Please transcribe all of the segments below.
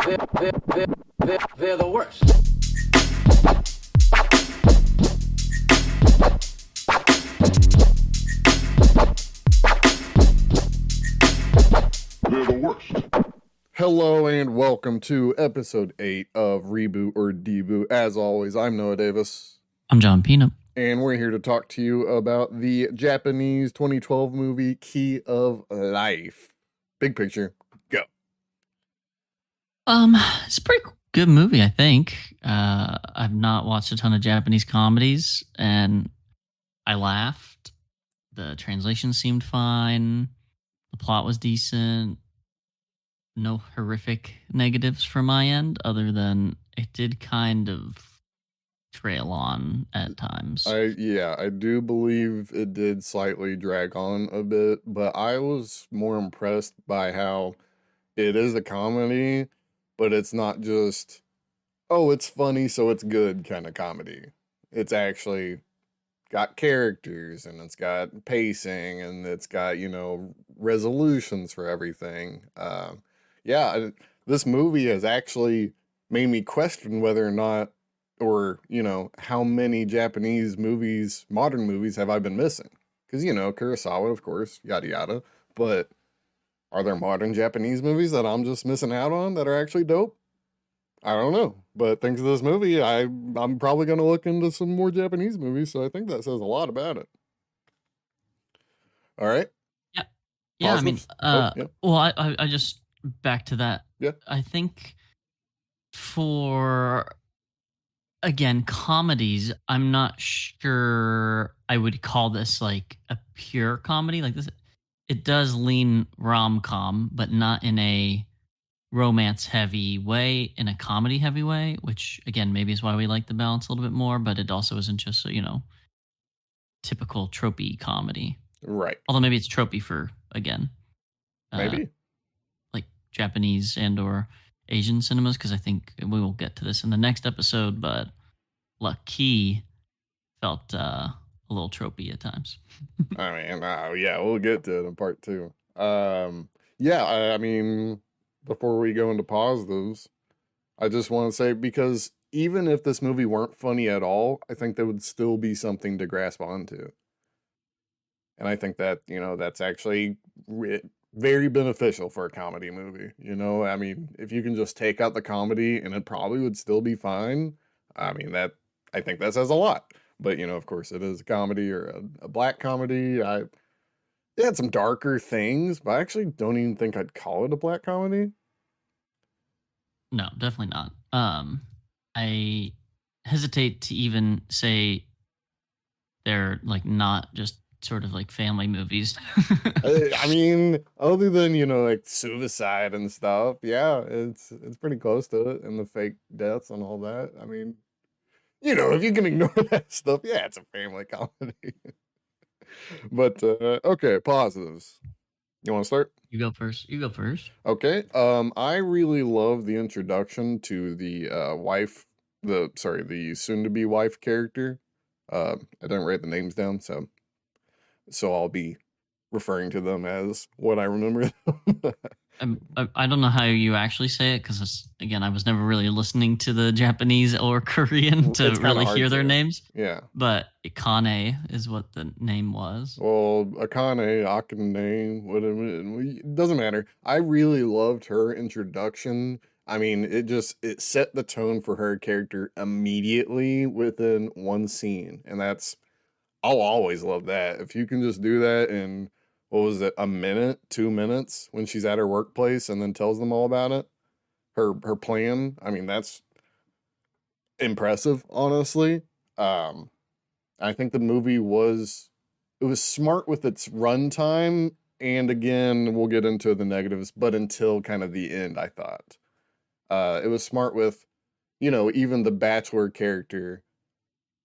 They're the worst. They're the worst. Hello and welcome to episode 8 of Reboot or Deboot. As always, I'm Noah Davis. I'm John Peanut. And we're here to talk to you about the Japanese 2012 movie Key of Life. Big picture, go. It's a pretty good movie, I think. I've not watched a ton of Japanese comedies, and I laughed. The translation seemed fine. The plot was decent. No horrific negatives from my end, other than it did kind of trail on at times. I do believe it did slightly drag on a bit, but I was more impressed by how it is a comedy, but it's not just, oh, it's funny, so it's good kind of comedy. It's actually got characters, and it's got pacing, and it's got, resolutions for everything. This movie has actually made me question whether or not, or, how many Japanese movies, modern movies, have I been missing? Because, Kurosawa, of course, yada yada. But are there modern Japanese movies that I'm just missing out on that are actually dope? I don't know. But thanks to this movie, I'm probably going to look into some more Japanese movies. So I think that says a lot about it. All right. Yeah. Yeah. Positives? Well, I just back to that. Yeah. I think for, again, comedies, I'm not sure I would call this like a pure comedy. Like this, it does lean rom-com, but not in a romance heavy way, in a comedy heavy way, which again, maybe is why we like the balance a little bit more, but it also isn't just, typical tropey comedy. Right. Although maybe it's tropey for, again, Maybe. like Japanese and or Asian cinemas, because I think we will get to this in the next episode, but Lucky felt a little tropey at times. I mean, we'll get to it in part 2. Before we go into positives, I just want to say, because even if this movie weren't funny at all, I think there would still be something to grasp onto. And I think that, that's actually very beneficial for a comedy movie. If you can just take out the comedy and it probably would still be fine. I think that says a lot. But, of course, it is a comedy or a black comedy. They had some darker things, but I actually don't even think I'd call it a black comedy. No, definitely not. I hesitate to even say they're like not just sort of like family movies. Other than, like suicide and stuff, yeah, it's pretty close to it, and the fake deaths and all that. If you can ignore that stuff, yeah, it's a family comedy. But okay, positives. You want to start? You go first. Okay. I really love the introduction to the the soon-to-be wife character. I didn't write the names down, so I'll be referring to them as what I remember them. I don't know how you actually say it, because again, I was never really listening to the Japanese or Korean to really hear their names. Yeah. But Akane is what the name was. Well, Akane, whatever, it doesn't matter. I really loved her introduction. It set the tone for her character immediately within one scene. And I'll always love that. If you can just do that in, what was it, a minute, 2 minutes, when she's at her workplace and then tells them all about it, her plan. That's impressive, honestly. I think the movie was smart with its runtime, and again, we'll get into the negatives, but until kind of the end, I thought. It was smart with, even the bachelor character.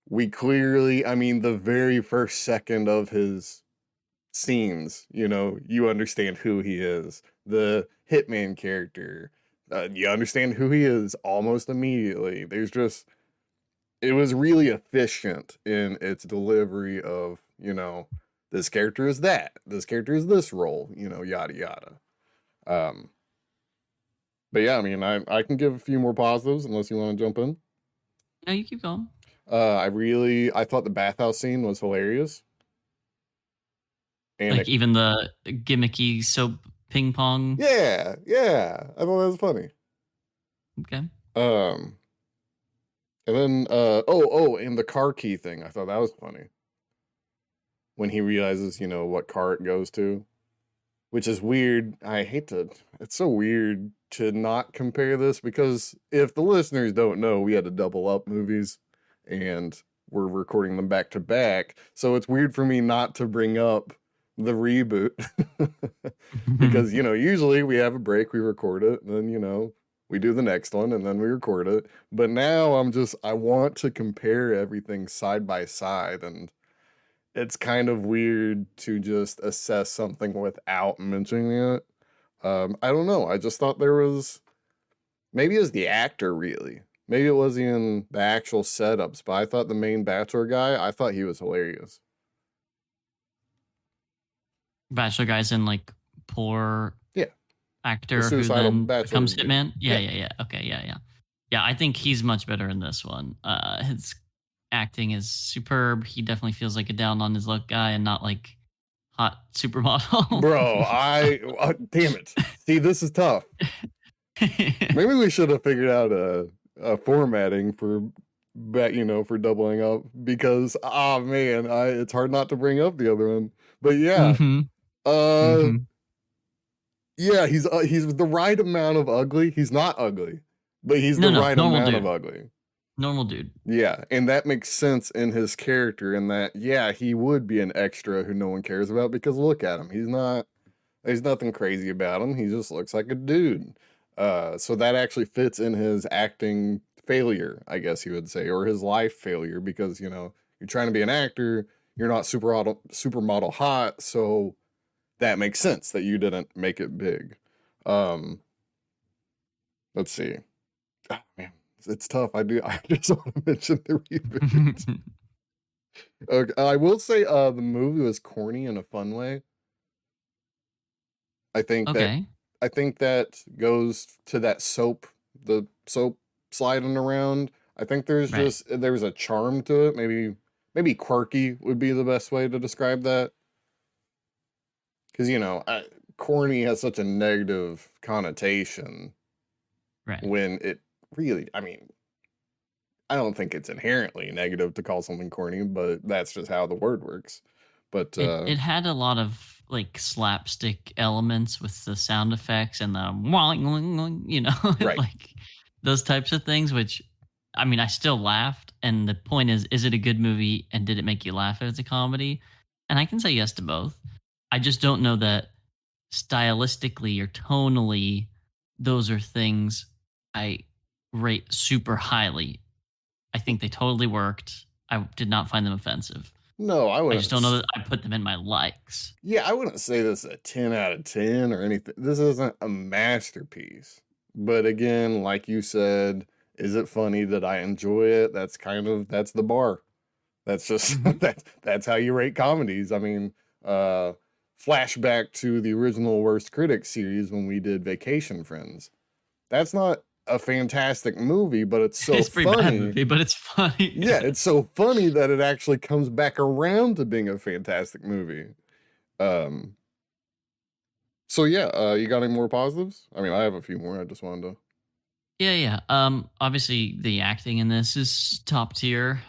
We clearly, the very first second of his scenes, you understand who he is. The hitman character, you understand who he is almost immediately. It was really efficient in its delivery of, this character is that, this character is this role, yada yada. But yeah, I mean, I can give a few more positives unless you want to jump in. No, you keep going. I thought the bathhouse scene was hilarious, and Like it, even the gimmicky soap ping pong. yeah, yeah, I thought that was funny. Okay. Um, and then oh, and the car key thing, I thought that was funny when he realizes, what car it goes to, which is weird. I hate to, it's so weird to not compare this because if the listeners don't know, we had to double up movies and we're recording them back to back. So it's weird for me not to bring up the reboot because, usually we have a break, we record it, and then, we do the next one and then we record it. But now I want to compare everything side by side, and it's kind of weird to just assess something without mentioning it. I don't know. I just thought there was maybe it was the actor really. Maybe it wasn't even the actual setups, but I thought the main bachelor guy, I thought he was hilarious. Bachelor guy's in like poor Yeah, the actor who suicidal then bachelor becomes dude. hitman. Yeah, Yeah, yeah, yeah. Okay, yeah, yeah. Yeah, I think he's much better in this one. His acting is superb. He definitely feels like a down on his luck guy and not like hot supermodel. bro. Damn it. See, this is tough. Maybe we should have figured out a formatting for for doubling up because man, it's hard not to bring up the other one. But yeah, Mm-hmm. uh Mm-hmm. yeah, he's the right amount of ugly. He's not ugly, but he's No, the no, right normal amount of dude. ugly. Normal dude. Yeah, and that makes sense in his character in that yeah, he would be an extra who no one cares about because look at him. There's nothing crazy about him. He just looks like a dude. So that actually fits in his acting failure, I guess you would say, or his life failure, because you're trying to be an actor, you're not supermodel hot, so that makes sense that you didn't make it big. Um, let's see. Ah, man, it's tough. I just want to mention the reboot. Okay, I will say, the movie was corny in a fun way. I think that Okay. I think that goes to that the soap sliding around. I think Right. there's a charm to it. Maybe quirky would be the best way to describe that. Because corny has such a negative connotation Right. when it really. I mean, I don't think it's inherently negative to call something corny, but that's just how the word works. But It had a lot of like slapstick elements with the sound effects and the right, like those types of things, which I mean I still laughed. And the point is it a good movie and did it make you laugh as a comedy? And I can say yes to both. I just don't know that stylistically or tonally, those are things I rate super highly. I think they totally worked. I did not find them offensive. no, I I just wouldn't. don't know that I put them in my likes. Yeah, I wouldn't say this is a 10 out of 10 or anything. This isn't a masterpiece. But again, like you said, is it funny that I enjoy it? That's the bar. That's just Mhm. that's how you rate comedies. I mean, uh flashback to the original Worst Critics series when we did Vacation Friends. That's not a fantastic movie, but it's so It's a pretty bad funny. movie, but it's funny. Yeah, it's so funny that it actually comes back around to being a fantastic movie. Um So yeah, you got any more positives? I mean, I have a few more. I just wanted to. Yeah, yeah. Obviously the acting in this is top tier.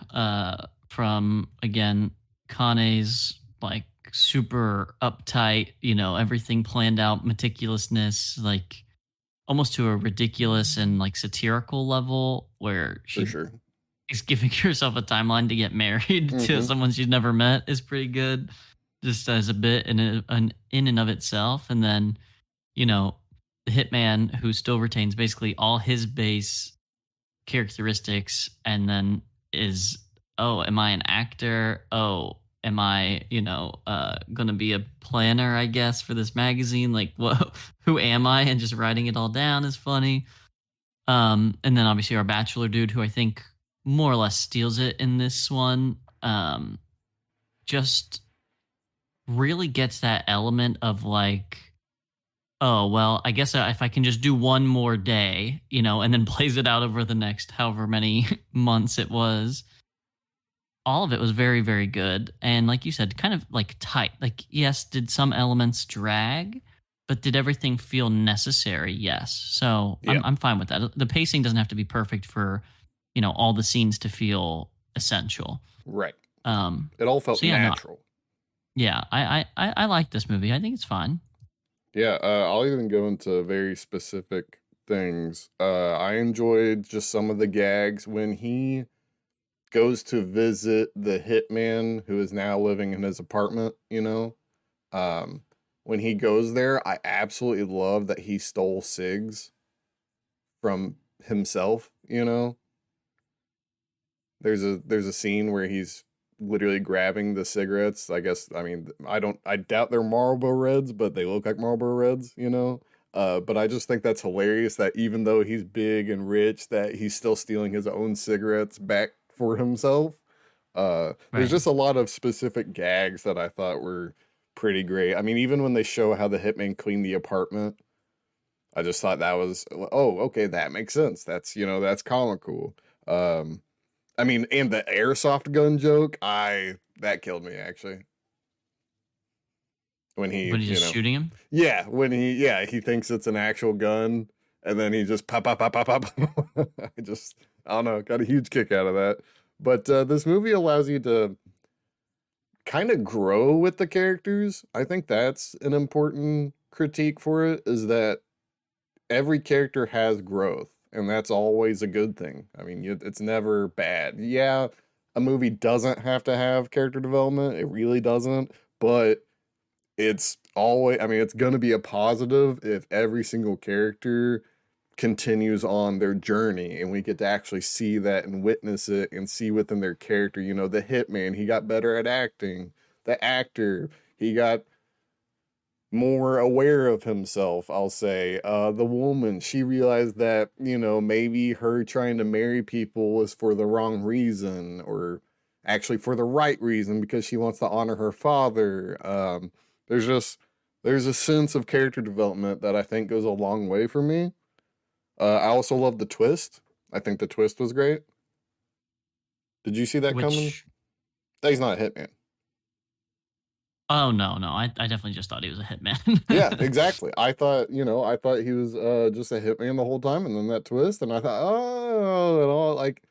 From again, Kane's like super uptight, everything planned out, meticulousness, like almost to a ridiculous and like satirical level where For she sure. is giving herself a timeline to get married to Mm-hmm. someone she's never met is pretty good, just as a bit in and of itself. And then, you know, the hitman who still retains basically all his base characteristics and then is, oh, am I an actor? Oh, am I, going to be a planner, I guess, for this magazine? Like, what, who am I? And just writing it all down is funny. And then obviously our bachelor dude, who I think more or less steals it in this one, just really gets that element of like, oh, well, I guess if I can just do one more day, and then plays it out over the next however many months it was. All of it was very, very good. And like you said, kind of like tight. Like, yes, did some elements drag, but did everything feel necessary? Yes. So Yeah, I'm fine with that. The pacing doesn't have to be perfect for, all the scenes to feel essential. right. Um, It all felt so yeah, no, natural. yeah, I like this movie. I think it's fine. Yeah, I'll even go into very specific things. I enjoyed just some of the gags when he goes to visit the hitman who is now living in his apartment, you know. Um, when he goes there, I absolutely love that he stole cigs from himself, you know. There's a scene where he's literally grabbing the cigarettes. I guess I mean I doubt they're Marlboro Reds, but they look like Marlboro Reds, you know. But I just think that's hilarious that even though he's big and rich, that he's still stealing his own cigarettes back for himself. There's Right. just a lot of specific gags that I thought were pretty great. I mean, even when they show how the hitman cleaned the apartment, I just thought that was oh okay, that makes sense. That's that's comical. Um, I mean, and the airsoft gun joke, I that killed me actually. When he, But he's just shooting him. yeah, when he thinks it's an actual gun, and then he just pop pop pop pop pop. I don't know, got a huge kick out of that. But this movie allows you to kind of grow with the characters. I think that's an important critique for it is that every character has growth, and that's always a good thing. I mean, it's never bad. Yeah, a movie doesn't have to have character development, it really doesn't, but it's always, I mean, it's going to be a positive if every single character continues on their journey and we get to actually see that and witness it and see within their character. The hitman, he got better at acting. The actor, he got more aware of himself, I'll say. The woman, she realized that, maybe her trying to marry people was for the wrong reason or actually for the right reason because she wants to honor her father. There's just there's a sense of character development that I think goes a long way for me. I also love the twist. I think the twist was great. Did you see that coming? Which That he's not a hitman. Oh no, no, I definitely just thought he was a Yeah, hitman. exactly. I thought he was just a hitman the whole time, and then that twist, and I thought, oh, and all like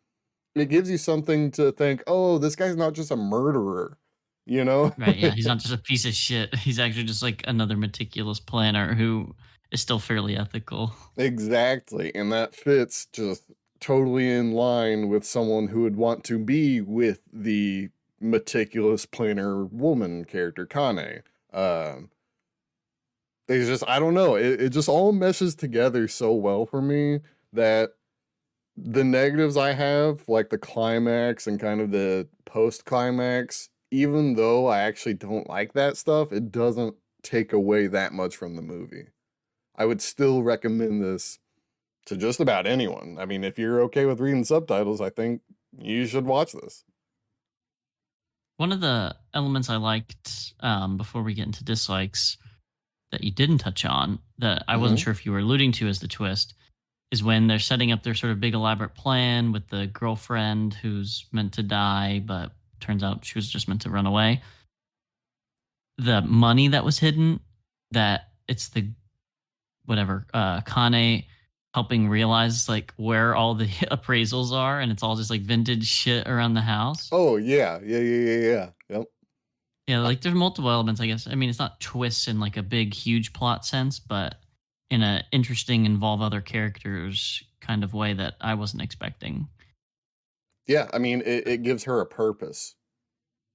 it gives you something to think. Oh, this guy's not just a murderer, you know? Right, yeah, he's not just a piece of shit. He's actually just like another meticulous planner who is still fairly ethical. Exactly, and that fits just totally in line with someone who would want to be with the meticulous planner woman character, Kane. Um, there's just I don't know, it just all meshes together so well for me that the negatives I have, like the climax and kind of the post climax, even though I actually don't like that stuff, it doesn't take away that much from the movie. I would still recommend this to just about anyone. I mean, if you're okay with reading subtitles, I think you should watch this. One of the elements I liked before we get into dislikes that you didn't touch on that I wasn't Hmm. sure if you were alluding to as the twist is when they're setting up their sort of big elaborate plan with the girlfriend who's meant to die, but turns out she was just meant to run away. The money that was hidden, that it's the whatever Kane helping realize like where all the appraisals are, and it's all just like vintage shit around the house. Oh yeah, yeah. Yep. Yeah, I, like there's multiple elements, I guess. I mean, it's not twists in like a big, huge plot sense, but in a interesting, involve other characters kind of way that I wasn't expecting. yeah, I mean, it gives her a purpose,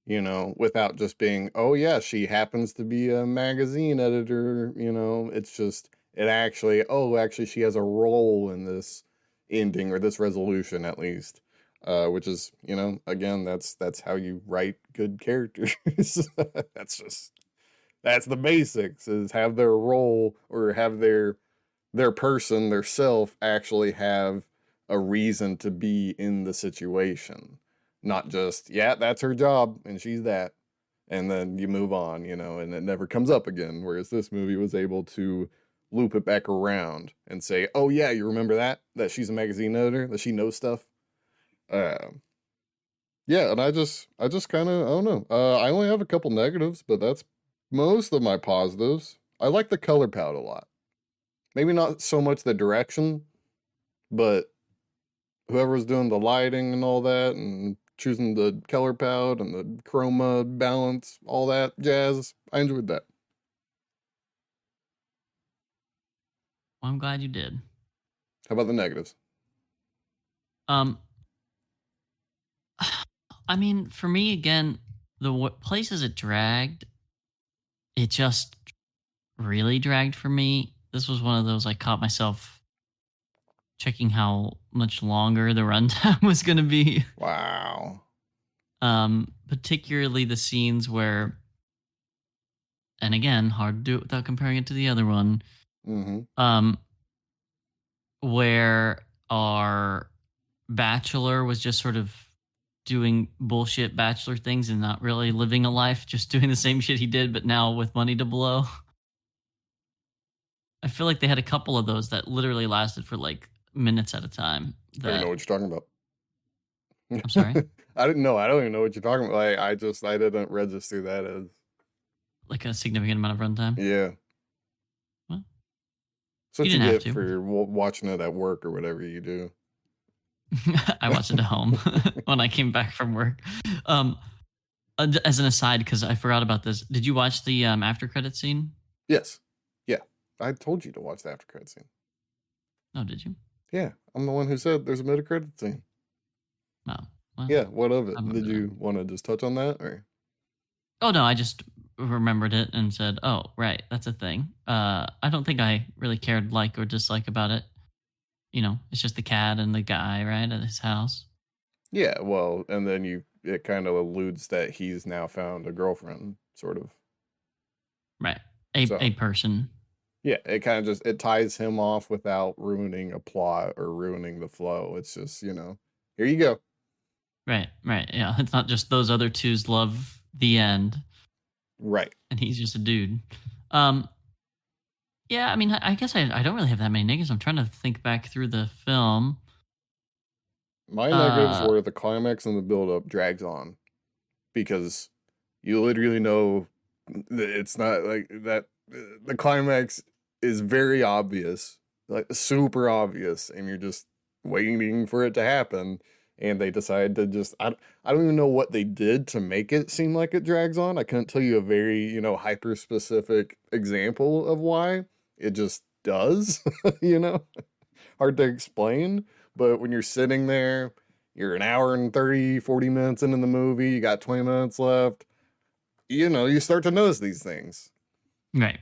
without just being, oh yeah, she happens to be a magazine editor, it's just actually she has a role in this ending or this resolution at least. Which is, again, that's how you write good characters. that's just that's the basics is have their role or have their person, their self actually have a reason to be in the situation. Not just, yeah, that's her job and she's that. And then you move on, and it never comes up again. Whereas this movie was able to loop it back around and say, "Oh yeah, you remember that she's a magazine editor, that she knows stuff." Uh, yeah, and I just kind of I don't know. I only have a couple negatives, but that's most of my positives. I like the color palette a lot. Maybe not so much the direction, but whoever's doing the lighting and all that, and choosing the color palette and the chroma balance, all that jazz, I enjoyed that. Well, I'm glad you did. How about the negatives? Um, I mean, for me, again, places it dragged, it just really dragged for me. This was one of those I caught myself checking how much longer the runtime was going to be. Wow. Particularly the scenes where, and again, hard to do it without comparing it to the other one. Mm-hmm. Um, where our bachelor was just sort of doing bullshit bachelor things and not really living a life, just doing the same shit he did, but now with money to blow. I feel like they had a couple of those that literally lasted for like minutes at a time. I don't even know That what you're talking I'm sorry, about. I didn't know. I don't even know what you're talking about. I didn't register that as. like a significant amount of runtime. Yeah. Well, That's what you you didn't have get to. for watching it at work or whatever you do. I watched it at home when I came back from work. Um, as an aside, because I forgot about this, did you watch the after credit scene? Yes. Yeah. I told you to watch the after credit scene. Oh, did you? Yeah. I'm the one who said there's a mid credit scene. Oh, well, Yeah. What of it? I remember Did that. you want to just touch on that or? Oh no, I just remembered it and said, "Oh, right, that's a thing." I don't think I really cared like or dislike about it. You know, it's just the cat and the guy, right, at his house. Yeah. Well, and then it kind of alludes that he's now found a girlfriend, sort of. Right. A So person. yeah, it kind of just it ties him off without ruining a plot or ruining the flow. It's just, here you go. Right, right. Yeah. It's not just those other two's love the end Right. and he's just a dude. Um yeah, I mean I guess I don't really have that many negatives. I'm trying to think back through the film. My negatives Uh were the climax and the build up drags on because you literally know that it's not like that. The climax is very obvious, like super obvious, and you're just waiting for it to happen. And they decide to just, I don't even know what they did to make it seem like it drags on. I couldn't tell you a very, hyper specific example of why. It just does, you know? Hard to explain. But when you're sitting there, you're an hour and 30, 40 minutes into the movie, you got 20 minutes left, you start to notice these things. right.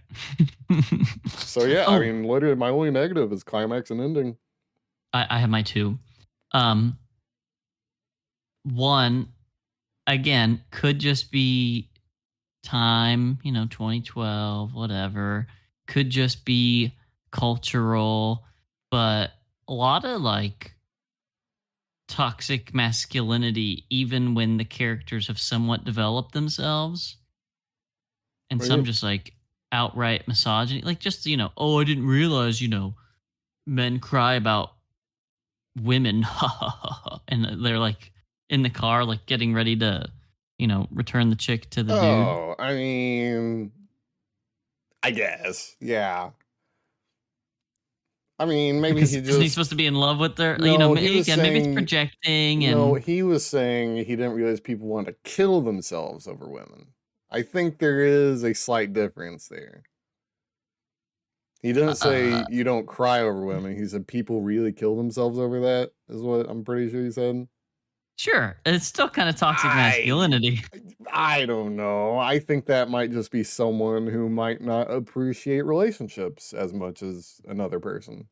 So yeah, I Oh, mean, literally my only negative is climax and ending. I have my two. Um One, again, could just be time, 2012, whatever. Could just be cultural, but a lot of like toxic masculinity, even when the characters have somewhat developed themselves, and What do you some mean? just like outright misogyny, like just, oh, I didn't realize, men cry about women, and they're like in the car, like getting ready to, return the chick to the dude. Oh, I mean, I guess. Yeah. I mean, maybe Because he isn't he just supposed to be in love with her? no, he was Again, maybe it's saying projecting no, and he was saying he didn't realize people want to kill themselves over women. I think there is a slight difference there. He didn't uh, say you don't cry over women. He said people really kill themselves over that, is what I'm pretty sure he said. sure, it's still kind of toxic I masculinity. I don't know. I think that might just be someone who might not appreciate relationships as much as another person,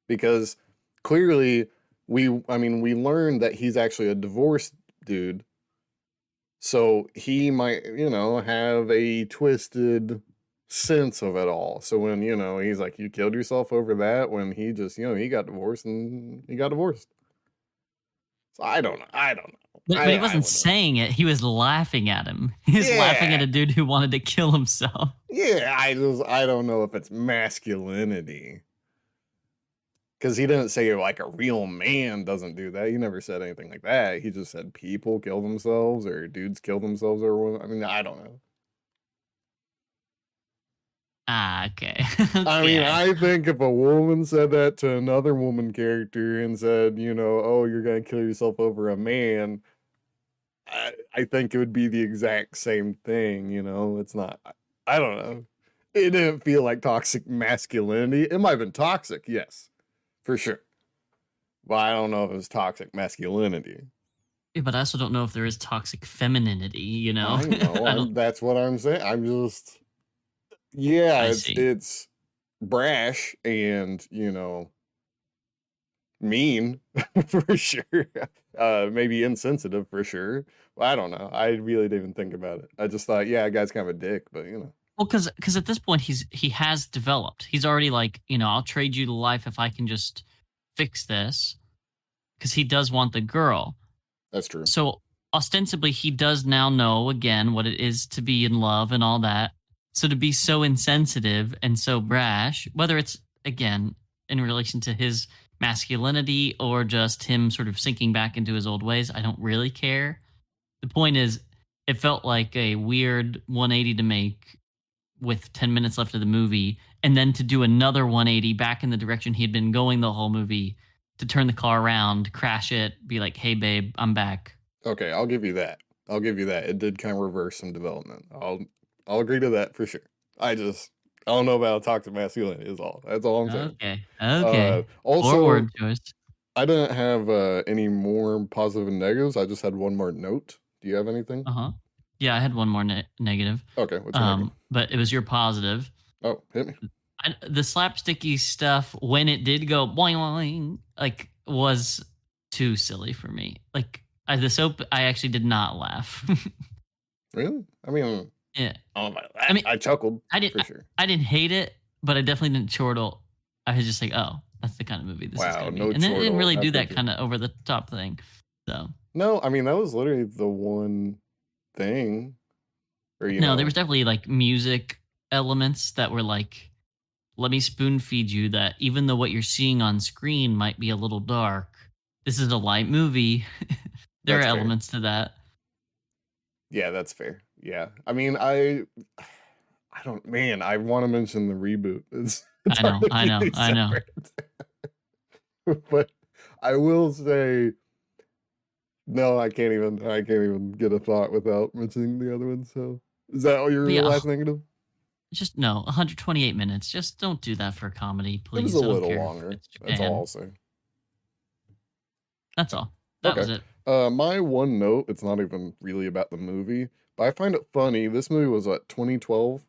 Because clearly we learned that he's actually a divorced dude. So he might, have a twisted sense of it all. So when, he's like, you killed yourself over that, when he just, he got divorced and he got divorced. So I don't know. I don't know. But he I wasn't would have. saying it, he was laughing at him. He was laughing at Yeah. a dude who wanted to kill himself. Yeah, I don't know if it's masculinity. Because he didn't say like a real man doesn't do that. He never said anything like that. He just said people kill themselves or dudes kill themselves or what. I mean, I don't know. Ah, okay. I mean, Okay. I think if a woman said that to another woman character and said, oh, you're gonna kill yourself over a man, I think it would be the exact same thing. It's not. I don't know. It didn't feel like toxic masculinity. It might have been toxic, yes, for sure. But I don't know if it was toxic masculinity. Yeah, but I also don't know if there is toxic femininity, you know? I know. I don't That's what I'm saying. I'm just yeah, I it's see. it's brash and, mean for sure. Maybe insensitive for sure. Well, I don't know. I really didn't even think about it. I just thought, yeah, guy's kind of a dick, but Well, because at this point he has developed. He's already like, I'll trade you the life if I can just fix this. Because he does want the girl. that's true. So ostensibly he does now know again what it is to be in love and all that. So to be so insensitive and so brash, whether it's again in relation to his masculinity or just him sort of sinking back into his old ways, I don't really care. The point is, it felt like a weird 180 to make with 10 minutes left of the movie, and then to do another 180 back in the direction he had been going the whole movie, to turn the car around, crash it, be like, hey, babe, I'm back. Okay, I'll give you that. I'll give you that. It did kind of reverse some development. I'll agree to that for sure. I don't know about toxic masculinity is all. That's all I'm saying. Okay. Okay. Poor Also, word choice. I didn't have any more positive and negatives. I just had one more note. Do you have anything? Uh huh. Yeah, I had one more negative. Okay, what's your negative? But it was your positive. Oh, hit me. The slapsticky stuff when it did go boing boing, like was too silly for me. Like the soap, I actually did not laugh. Really? I mean, Yeah, I don't know about I that. mean, I chuckled I didn't, for sure. I didn't hate it, but I definitely didn't chortle. I was just like, oh, that's the kind of movie this is Wow, going to be, no and then it didn't chortle. really do That's that interesting. kind of over the top thing. So No, I mean that was literally the one thing, or no, there was definitely like music elements that were like, let me spoon feed you that even though what you're seeing on screen might be a little dark, this is a light movie. There are that's fair. elements to that. Yeah, that's fair. Yeah, I mean, I don't. Man, I want to mention the reboot. It's I hard know, to I know, be I know. separate, but I will say no. I can't even get a thought without mentioning the other one. So, is that all But your yeah, last negative? just no, 128 minutes. Just don't do that for a comedy, It was a please. I don't little care if longer. it's That's all Japan. I'll say. That's all. That Okay. was it. My one note, it's not even really about the movie, but I find it funny. This movie was what, 2012?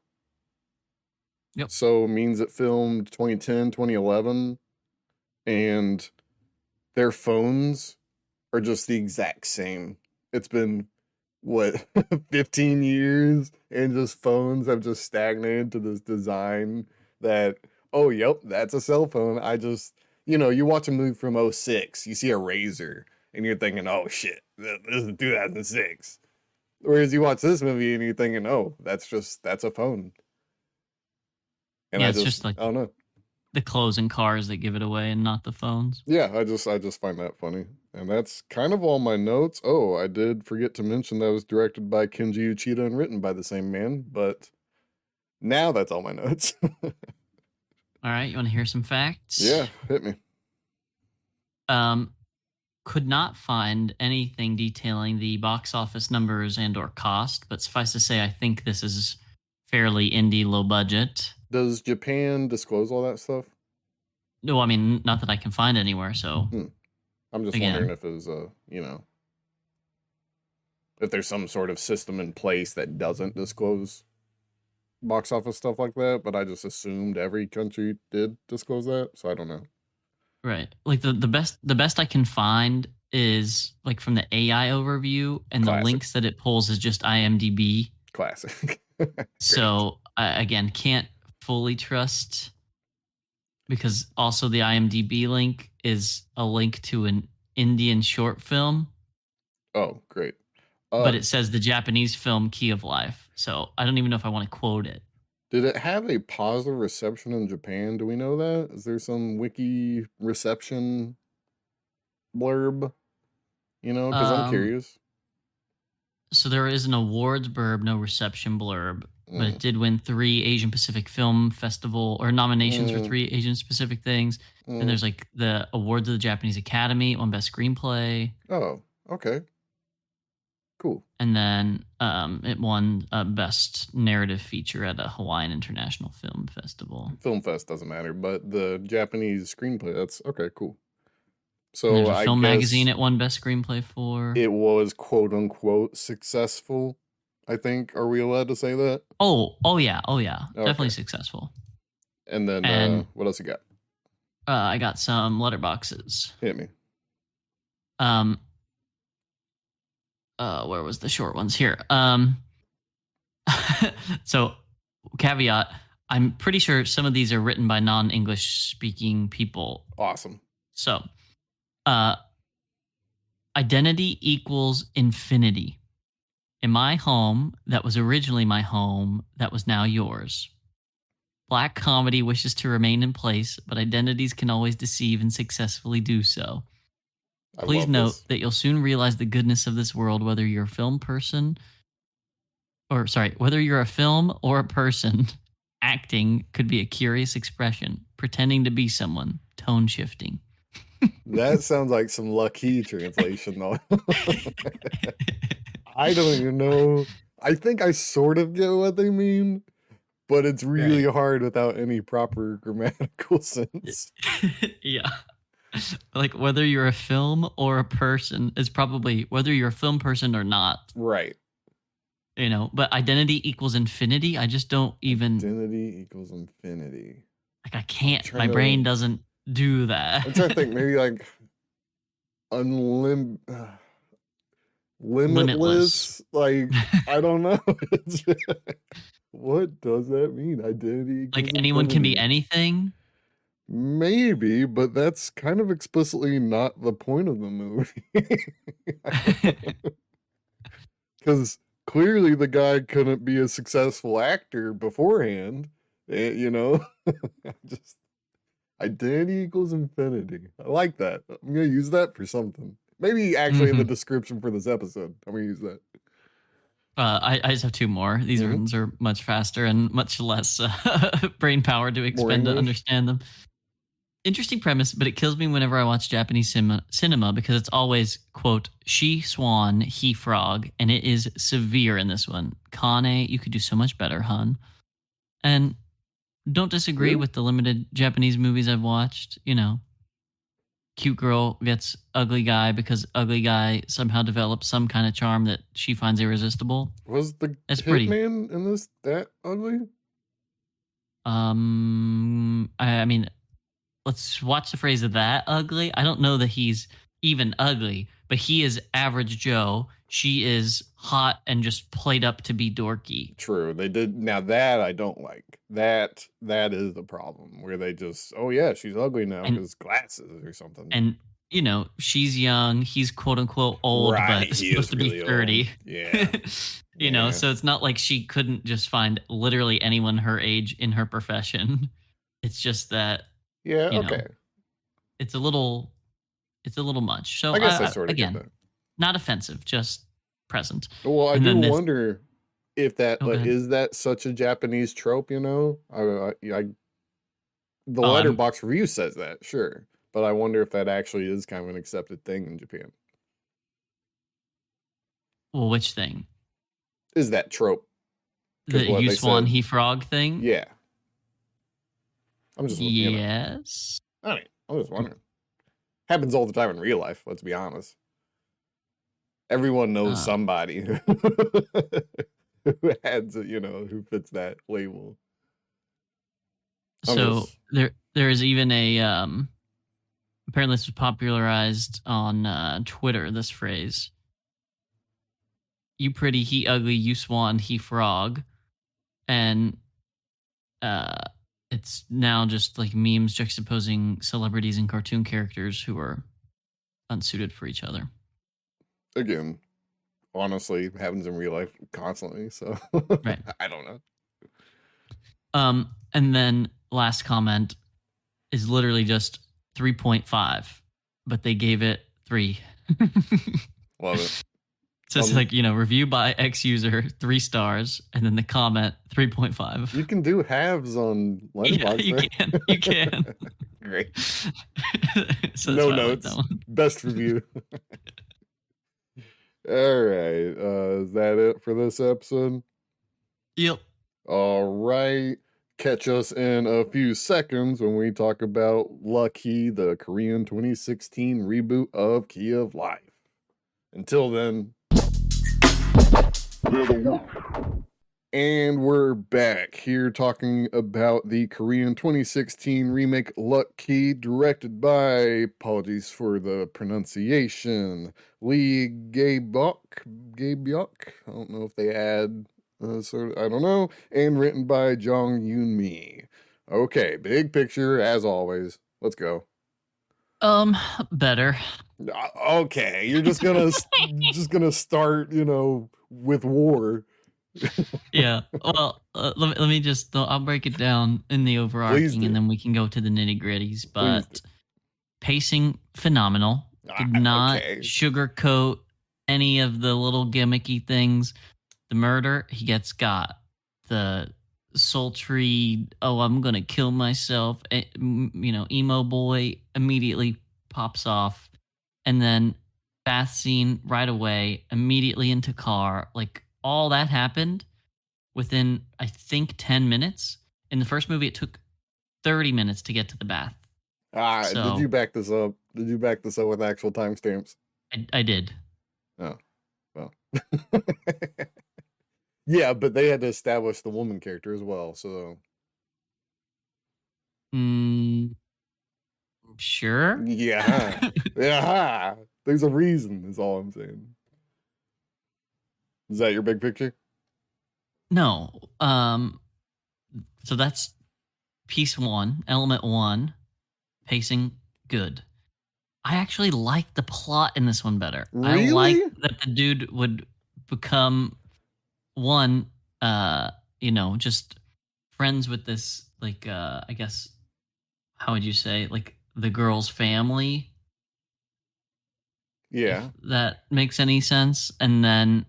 Yep. So means it filmed 2010, 2011, and their phones are just the exact same. It's been what 15 years and just phones have just stagnated to this design that oh yep, that's a cell phone. You watch a movie from '06, you see a razor and you're thinking, "Oh shit, this is 2006." Whereas you watch this movie and you're thinking, "Oh, that's a phone." And Yeah, it's just like I don't know. the clothes and cars that give it away and not the phones. Yeah, I just find that funny. And that's kind of all my notes. Oh, I did forget to mention that it was directed by Kenji Uchida and written by the same man, but now that's all my notes. All right, you want to hear some Yeah, facts? hit me. Um, could not find anything detailing the box office numbers and or cost, but suffice to say, I think this is fairly indie, low budget. Does Japan disclose all that stuff? No, I mean not that I can find anywhere. So Hmm. I'm just wondering again, if it was if there's some sort of system in place that doesn't disclose box office stuff like that, but I just assumed every country did disclose that, so I don't know. right? Like the best I can find is like from the AI overview, and the Classic. links that it pulls is just IMDb. Classic. Great. So I, again, can't fully trust, because also the IMDb link is a link to an Indian short film. Oh, great. but Uh, it says the Japanese film Key of Life. So I don't even know if I want to quote it. did it have a positive reception in Japan? Do we know that? Is there some wiki reception blurb? Because I'm Um, curious. so there is an awards blurb, no reception blurb, but Mm, it did win 3 Asian Pacific Film Festival or nominations for mm, 3 Asian Pacific things. And mm. there's like the awards of the Japanese Academy, it won Best Screenplay, Oh, okay. Cool. and then it won Best Narrative Feature at a Hawaiian International Film Festival. Film Fest doesn't matter, but the Japanese screenplay, that's okay, cool. And So there's a I film magazine guess it won Best Screenplay for. it was quote unquote successful. I think. Are we allowed to say that? Oh yeah, definitely Okay. successful. And then And what else you got? I got some letterboxes. Hit me. Um, where was the short ones here? So caveat: I'm pretty sure some of these are written by non-English speaking people. Awesome. So, uh, identity equals infinity. In my home, that was originally my home, that was now yours. Black comedy wishes to remain in place, but identities can always deceive and successfully do so. I Please love note this. that you'll soon realize the goodness of this world, whether you're a film person, or sorry, whether you're a film or a person. Acting could be a curious expression, pretending to be someone, tone shifting. That sounds like some lucky translation though. I don't even know. I think I sort of get what they mean, but it's really Right. hard without any proper grammatical sense. Yeah. Like whether you're a film or a person is probably whether you're a film person or not, Right. but identity equals infinity. I just don't even Identity equals infinity. like I I'm can't my trying brain to doesn't do that. I'm trying to think maybe like unlim Limitless. limitless. Like I don't know. What does that mean? Identity Like equals anyone can be infinity. anything. Maybe, but that's kind of explicitly not the point of the movie. Because clearly the guy couldn't be a successful actor beforehand. Just identity equals infinity. I like that. I'm gonna use that for something. Maybe actually in the Hmm. description for this episode. I'm gonna use that. I just have two more. These Hmm. ones are much faster and much less brain power to More expend to English. understand them. Interesting premise, but it kills me whenever I watch Japanese cinema because it's always, quote, she swan, he frog, and it is severe in this one. Kane, you could do so much better, hun. And don't disagree Really? with the limited Japanese movies I've watched. Cute girl gets ugly guy because ugly guy somehow develops some kind of charm that she finds irresistible. Was the It's pretty. hitman in this that ugly? I mean, let's watch the phrase of that ugly. I don't know that he's even ugly, but he is average Joe. She is hot and just played up to be dorky. True. They did now that I don't like. That is the problem where they just oh yeah, she's ugly now And because glasses or something. and she's young, he's quote unquote old, Right, but he supposed is to be really old. 30. Yeah. Yeah. So it's not like she couldn't just find literally anyone her age in her profession. It's just that, Yeah, you know, okay. it's a little much. So I guess I I sort of get again, that. not offensive, just present. Well, I And do then this. wonder if that Oh, go ahead. is that such a Japanese trope, you know? The Oh, I'm. letterbox review says that, sure. But I wonder if that actually is kind of an accepted thing in Japan. Well, which thing? Is that trope? Because The what you they swan said, he frog thing? yeah. I'm just, Yes. I'm just wondering. Happens all the time in real life, let's be honest. Everyone knows Uh, somebody who has, who fits that label. I'm so just, there is even a apparently this was popularized on Twitter, this phrase. You pretty, he ugly, you swan, he frog. And uh it's now just like memes juxtaposing celebrities and cartoon characters who are unsuited for each other. again, honestly happens in real life constantly. So Right. I don't know. And then last comment is literally just 3.5, but they gave it 3. Love it. So it's like, review by X user, 3 stars, and then the comment 3.5. You can do halves on Yeah, Letterboxd, you right? can. You can. Great. So that's No why I like that notes. one. Best review. All right. Is that it for this episode? Yep. All right. Catch us in a few seconds when we talk about Lucky, the Korean 2016 reboot of Key of Life. Until then, and we're back here talking about the Korean 2016 remake Lucky, directed by, apologies for the pronunciation, Lee Gae-byuk. I don't know if they add I don't know. And written by Jong Yoon Mi. Okay, big picture as always. Let's go. Better. Okay, you're just gonna start, with war. Yeah. Well, let me just, I'll break it down in the Please overarching and do. then we can go to the nitty gritties. Please do. But pacing, phenomenal. Did not Okay. sugarcoat any of the little gimmicky things. The murder, he gets got. The sultry, oh, I'm going to kill myself, emo boy immediately pops off. And then bath scene right away, immediately into car. Like all that happened within, I think, 10 minutes. In the first movie, it took 30 minutes to get to the bath. Did So you back this up? Did you back this up with actual timestamps? I did. Oh, well. Yeah, but they had to establish the woman character as well, so. Sure. Yeah. Yeah. There's a reason, is all I'm saying. Is that your big picture? No. So that's piece one, element one, pacing good. I actually like the plot in this one better. I like Really? that the dude would become one, just friends with this, like, I guess, how would you say, like the girl's family, if Yeah. that makes any sense, and then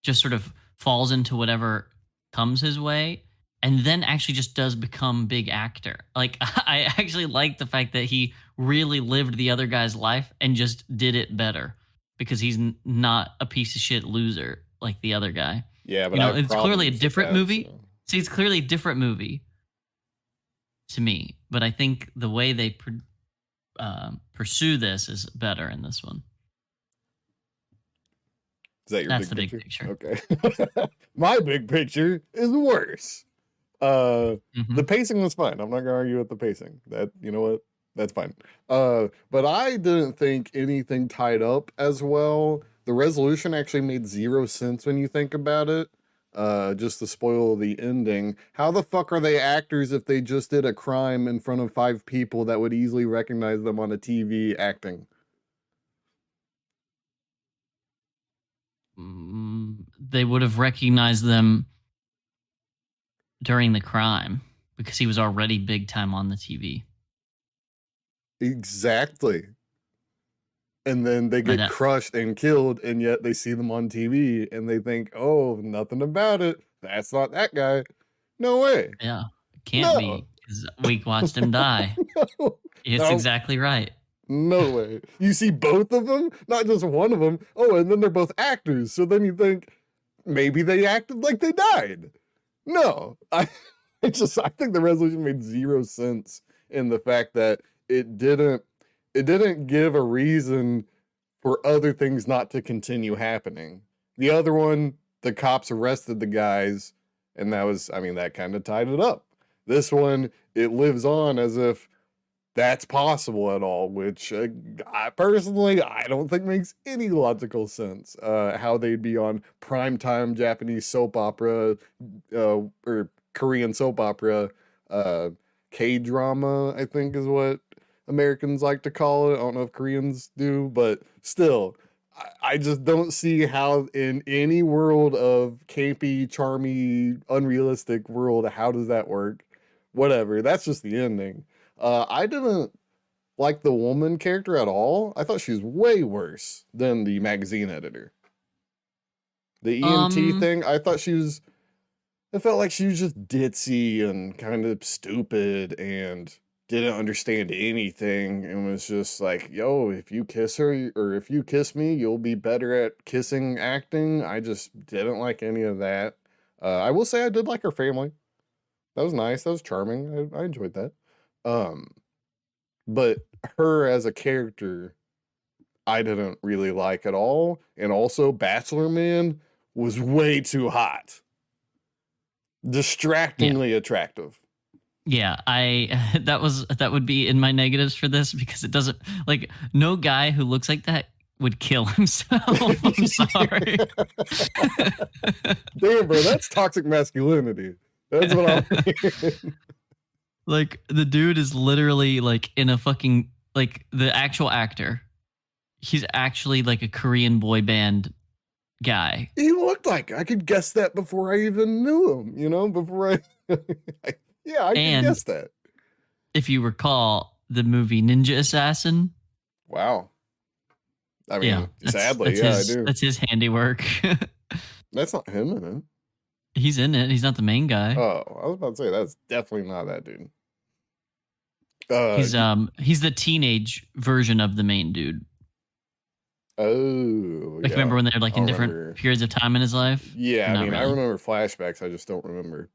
just sort of falls into whatever comes his way, and then actually just does become big actor. Like I actually like the fact that he really lived the other guy's life and just did it better because he's not a piece of shit loser like the other guy. Yeah, but I have It's clearly a problems with different that, movie. so. See, it's clearly a different movie to me, but I think the way they pursue this is better in this one. Is that your That's big the big picture? picture. Okay. My big picture is worse. The Mm-hmm. pacing was fine. I'm not gonna argue with the pacing. That, you know what? That's fine. But I didn't think anything tied up as well. The resolution actually made zero sense when you think about it. Just to spoil the ending. How the fuck are they actors if they just did a crime in front of 5 people that would easily recognize them on a TV acting? They would have recognized them during the crime because he was already big time on the TV. Exactly. And then they But get crushed and killed, and yet they see them on TV and they think, oh, nothing about it. That's not that guy. No way. yeah, it can't No. be because we watched him die. No. It's No. exactly right. No way. You see both of them, not just one of them. Oh, and then they're both actors. So then you think maybe they acted like they died. No. I think the resolution made zero sense in the fact that it didn't it didn't give a reason for other things not to continue happening. The other one, the cops arrested the guys, and that kind of tied it up. This one, it lives on as if that's possible at all, which I don't think makes any logical sense. How they'd be on primetime Japanese soap opera, or Korean soap opera, uh, K drama, I think is what Americans like to call it. I don't know if Koreans do, but still, I just don't see how in any world of campy, charmy, unrealistic world, how does that work? Whatever. That's just the ending. I didn't like the woman character at all. I thought she was way worse than the magazine editor. The EMT Um, thing, I thought she was. It felt like she was just ditzy and kind of stupid and didn't understand anything and was just like, yo, if you kiss her or if you kiss me, you'll be better at kissing acting. I just didn't like any of that. I will say I did like her family. That was nice. That was charming. I enjoyed that. Um, but her as a character, I didn't really like at all. And also, Bachelor Man was way too hot, yeah, distractingly attractive. yeah. That would be in my negatives for this because it doesn't like no guy who looks like that would kill himself. I'm sorry. Damn, bro, that's toxic masculinity. That's what I'm hearing. Like the dude is literally like in a fucking like the actual actor. He's actually like a Korean boy band guy. He looked like I could guess that before I even knew him, before yeah, I could And guess that. if you recall the movie Ninja Assassin, Wow. I yeah, mean, sadly, yeah, I do. that's his handiwork. That's not him in it. He's in it. He's not the main guy. Oh, I was about to say that's definitely not that dude. He's the teenage version of the main dude. Oh, Like yeah. remember when they're like I in different remember. periods of time in his life? Yeah, I Not mean, I really. remember flashbacks. I just don't remember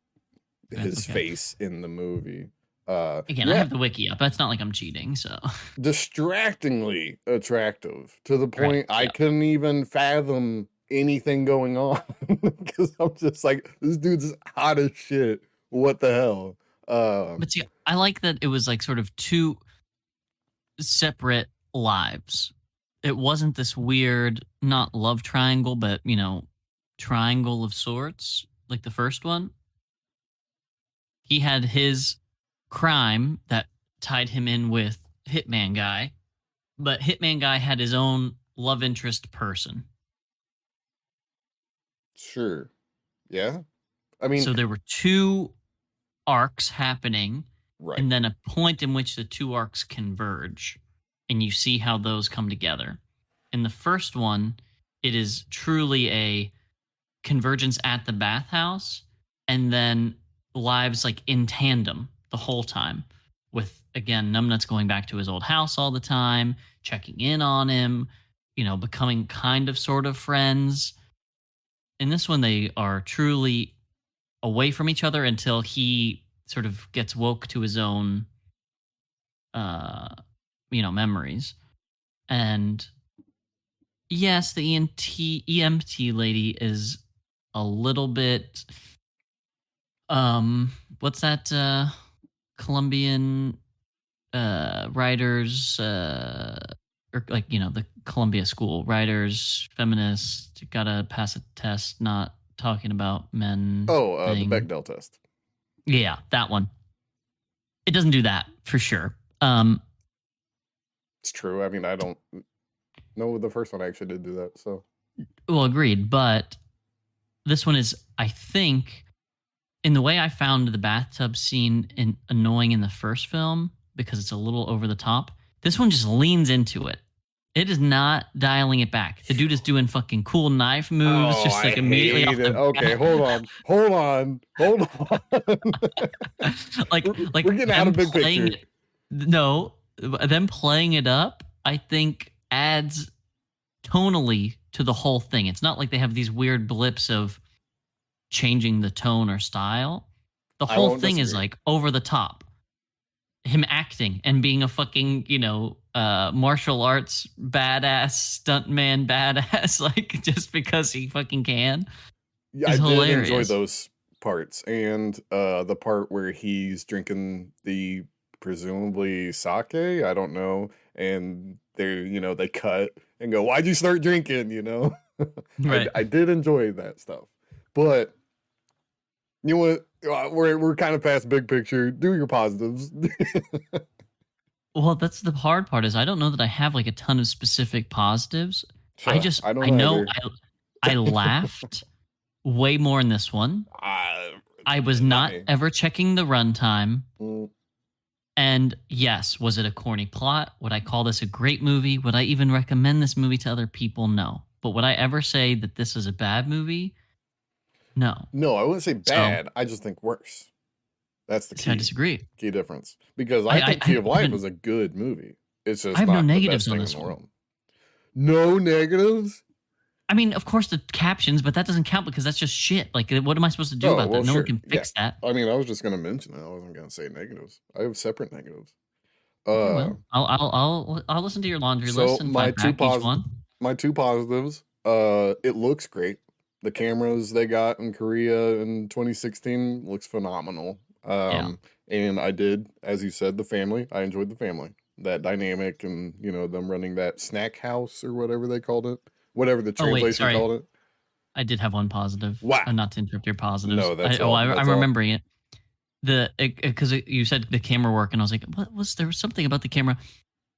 his Okay. face in the movie. Again, I Yeah, have the wiki up. It's not like I'm cheating. So distractingly attractive to the right. point I Yeah. couldn't even fathom anything going on because I'm just like, this dude's hot as shit. What the hell? But see, I like that it was like sort of two separate lives. It wasn't this weird, not love triangle, but triangle of sorts, like the first one. He had his crime that tied him in with Hitman Guy, but Hitman Guy had his own love interest person. Sure. Yeah. I mean, So there were two arcs happening, right. and then a point in which the two arcs converge, and you see how those come together. In the first one, it is truly a convergence at the bathhouse, and then lives like in tandem the whole time. With again, Numbnuts going back to his old house all the time, checking in on him, becoming kind of sort of friends. In this one, they are truly away from each other until he sort of gets woke to his own memories. And yes, the EMT lady is a little bit what's that Colombian writers or like the Columbia School writers, feminists, gotta pass a test, not talking about men Oh, the thing. Bechdel test. Yeah, that one. It doesn't do that for sure. It's true. I mean, I don't know the first one actually did do that. So, Well, agreed. But this one is, I think, in the way I found the bathtub scene annoying in the first film because it's a little over the top. This one just leans into it. It is not dialing it back. The dude is doing fucking cool knife moves, oh, just I like immediately off hate it. the Okay, bat. hold on. like we're getting out them of big playing picture. no, them playing it up, I think adds tonally to the whole thing. It's not like they have these weird blips of changing the tone or style. The I whole won't thing is disagree. like over the top. Him acting and being a fucking, martial arts badass, stuntman badass, like just because he fucking can, Yeah, I is did enjoy hilarious. those parts, and the part where he's drinking the presumably sake. I don't know, and they cut and go, "Why'd you start drinking?" Right. I did enjoy that stuff, but you know what? We're kind of past big picture. Do your positives. Well, that's the hard part is I don't know that I have like a ton of specific positives. I don't I know either. I laughed way more in this one. I was Not not me. ever checking the runtime. Mm, And yes, was it a corny plot? Would I call this a great movie? Would I even recommend this movie to other people? No. But would I ever say that this is a bad movie? No. no, I wouldn't say So, bad. I just think worse. That's the see, I key disagree. difference. Because I think Key of Life is a good movie. It's I just have no not the negatives best on thing in this the one. world. No negatives? I mean, of course, the captions, but that doesn't count because that's just shit. Like, what am I supposed to do Oh, about well, that? No one sure. can Yeah. fix that. I mean, I was just going to mention it. I wasn't going to say negatives. I have separate negatives. Okay, Uh, well, I'll listen to your laundry so list and 5 pack each one. my two positives, it looks great. The cameras they got in Korea in 2016 looks phenomenal. Yeah. And I did, as you said, the family. I enjoyed the family. That dynamic and, them running that snack house or whatever they called it. Whatever the Oh wait, translation sorry. called it. I did have one positive. Wow. Not to interrupt your positives. No, that's all. I'm That's all. remembering it. Because you said the camera work, and I was like, what was there was something about the camera?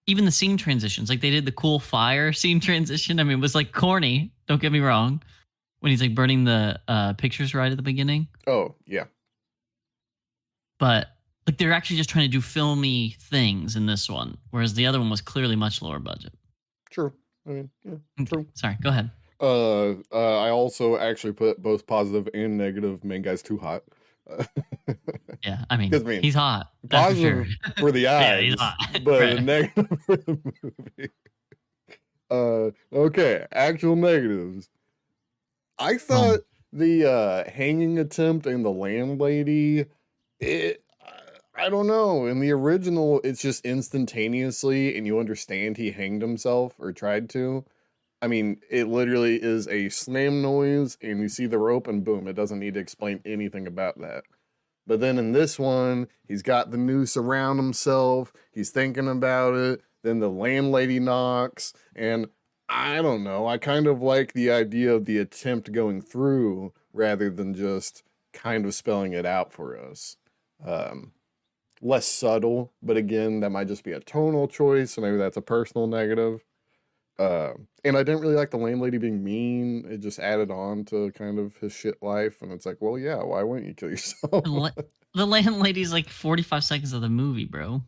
Even the scene transitions, like they did the cool fire scene transition. I mean, it was like corny. Don't get me wrong. When he's like burning the pictures right at the beginning, Oh, yeah. but like they're actually just trying to do filmy things in this one, whereas the other one was clearly much lower budget. True. I mean, yeah, Okay, true. sorry, go ahead. I also actually put both positive and negative. Main guy's too hot. Yeah, I mean, Because I mean, he's hot. That's for sure. positive for the Yeah, he's eyes, hot. but Right. negative for the movie. Okay, actual negatives. I Well, thought the hanging attempt and the landlady, it I don't know. In the original, it's just instantaneously, and you understand he hanged himself or tried to. I mean, it literally is a slam noise, and you see the rope, and boom, it doesn't need to explain anything about that. But then in this one, he's got the noose around himself. He's thinking about it. Then the landlady knocks. And I don't know. I kind of like the idea of the attempt going through rather than just kind of spelling it out for us. Um, Less subtle, but again, that might just be a tonal choice. So maybe that's a personal negative. And I didn't really like the landlady being mean. It just added on to kind of his shit life. And it's like, well, yeah, why wouldn't you kill yourself? the la- the landlady's like 45 seconds of the movie, bro.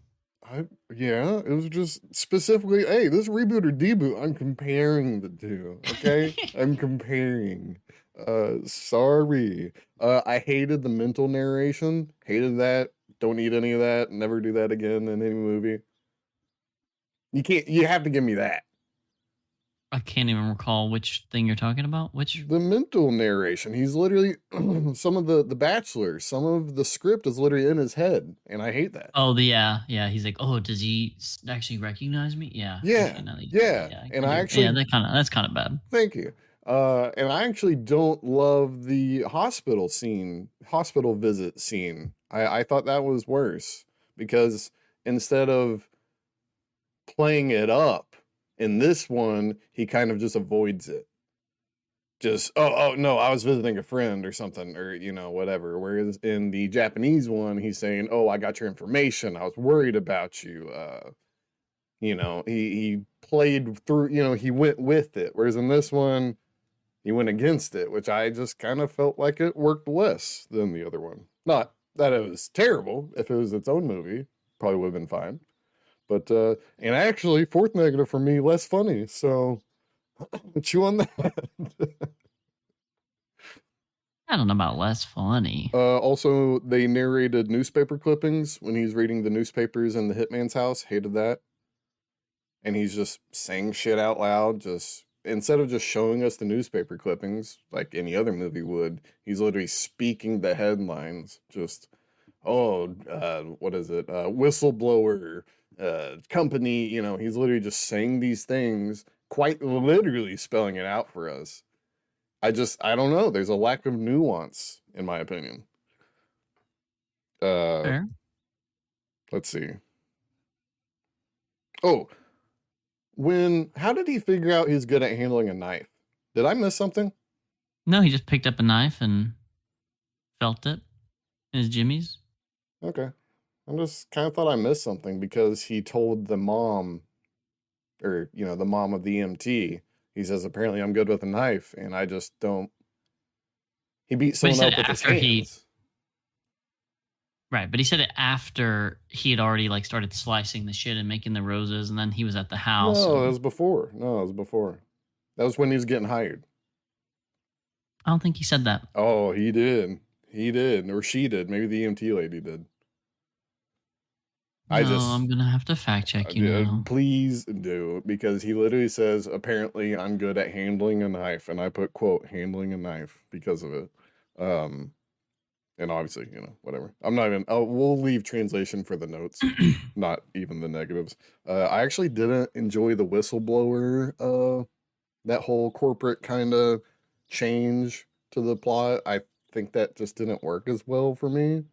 Yeah, it was just specifically, hey, this reboot or deboot, I'm comparing the two, okay? I'm comparing. Sorry. I hated the mental narration. Hated that. Don't need any of that. Never do that again in any movie. You have to give me that. I can't even recall which thing you're talking about. Which The mental narration. He's literally some of the Bachelor, some of the script is literally in his head, and I hate that. Oh, yeah. He's like, oh, does he actually recognize me? Yeah. Okay, Yeah, now that you say that, yeah. yeah, And I I do. Yeah, actually that's kind of bad. thank you. And I actually don't love the hospital visit scene. I thought that was worse because instead of playing it up in this one, he kind of just avoids it. Just, oh no, I was visiting a friend or something, or whatever. Whereas in the Japanese one, he's saying, oh, I got your information. I was worried about you. He played through, he went with it. Whereas in this one, he went against it, which I just kind of felt like it worked less than the other one. Not that it was terrible. If it was its own movie, probably would have been fine. But and actually, fourth negative for me, less funny. So chew on that. I don't know about less funny. Also, they narrated newspaper clippings when he's reading the newspapers in the hitman's house. Hated that. And he's just saying shit out loud. Just instead of just showing us the newspaper clippings like any other movie would, he's literally speaking the headlines. Just, oh, what is it? Whistleblower, company. He's literally just saying these things, quite literally spelling it out for us. I don't know. There's a lack of nuance, in my opinion. Uh, Fair. let's see. Oh, how did he figure out he's good at handling a knife? Did I miss something? No, he just picked up a knife and felt it in his jimmies. Okay. I just kind of thought I missed something because he told the mom, or, the mom of the EMT, He says, apparently I'm good with a knife, and I just don't. He beat But he someone said up it with his after he hands. right, but he said it after he had already like started slicing the shit and making the roses, and then he was at the house No, that and was before. No, it was before. That was when he was getting hired. I don't think he said that. Oh, he did. He did. Or she did. Maybe the EMT lady did. I No, just I'm gonna have to fact check you now. please do, because he literally says, apparently I'm good at handling a knife, and I put quote handling a knife because of it. Um, and obviously, whatever. I'm not even. Oh, we'll leave translation for the notes, not even the negatives. I actually didn't enjoy the whistleblower. That whole corporate kind of change to the plot. I think that just didn't work as well for me.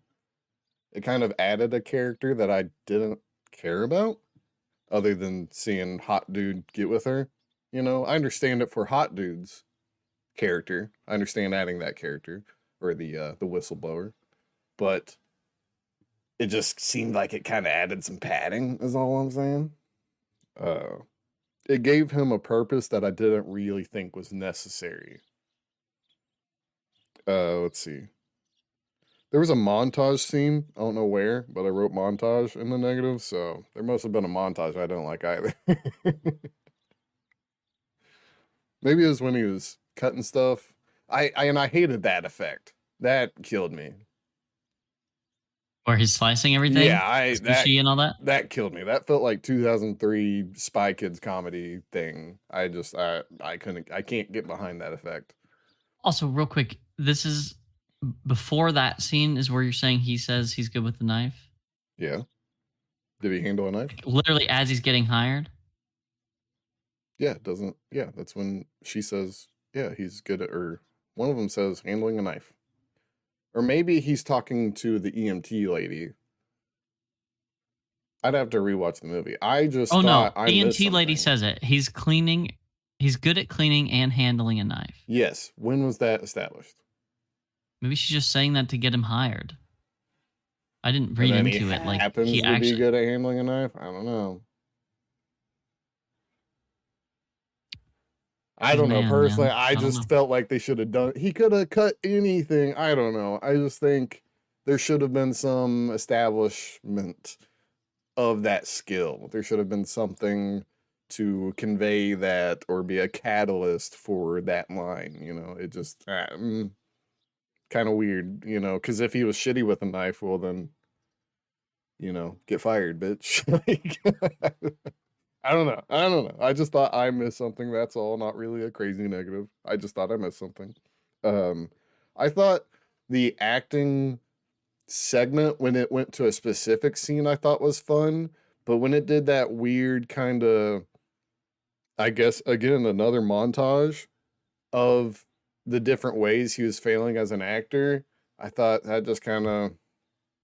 It kind of added a character that I didn't care about, other than seeing hot dude get with her. I understand it for hot dude's character. I understand adding that character, or the whistleblower, but it just seemed like it kind of added some padding. Is all I'm saying. Uh, it gave him a purpose that I didn't really think was necessary. Let's see. There was a montage scene. I don't know where, but I wrote montage in the negative, so there must have been a montage I don't like either. Maybe it was when he was cutting stuff. I hated that effect. That killed me. Where he's slicing Yeah, everything, the I that sushi and all that. that killed me. That felt like 2003 Spy Kids comedy thing. I can't get behind that effect. Also, real quick, this is before that scene is where you're saying he says he's good with the knife. Yeah. Did he handle a knife? Like, literally, as he's getting hired. Yeah, it doesn't. Yeah, that's when she says, yeah, he's good at, or one of them says handling a knife. Or maybe he's talking to the EMT lady. I'd have to rewatch the movie. I just Oh thought no, I the missed EMT lady something. says it. He's cleaning. He's good at cleaning and handling a knife. Yes. When was that established? Maybe she's just saying that to get him hired. I didn't And read then he into it. Like he happens to be actually, good at handling a knife? I don't know. I he's a don't know. man, Personally, man. I I don't know. just felt like they should have done. He could have cut anything. I don't know. I just think there should have been some establishment of that skill. There should have been something to convey that or be a catalyst for that line. It just kind of weird. Because if he was shitty with a knife, well then, get fired, bitch. I don't know. I don't know. I just thought I missed something. That's all. Not really a crazy negative. I just thought I missed something. Um, I thought the acting segment when it went to a specific scene I thought was fun, but when it did that weird kind of, I guess again another montage of the different ways he was failing as an actor, I thought that just kind of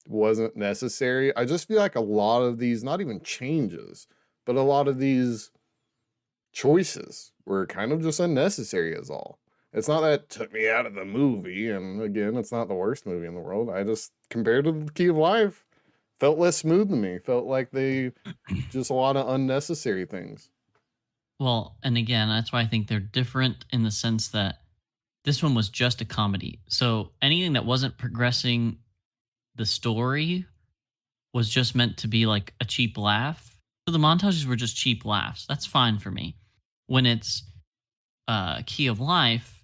wasn't necessary. I just feel like a lot of these, not even changes, but a lot of these choices were kind of just unnecessary as all. It's not that it took me out of the movie, and again, it's not the worst movie in the world. I just, compared to the Key of Life, felt less smooth to me. Felt like they just a lot of unnecessary things. Well, and again, that's why I think they're different in the sense that this one was just a comedy. So anything that wasn't progressing the story was just meant to be like a cheap laugh. So the montages were just cheap laughs. That's fine for me. When it's Key of Life,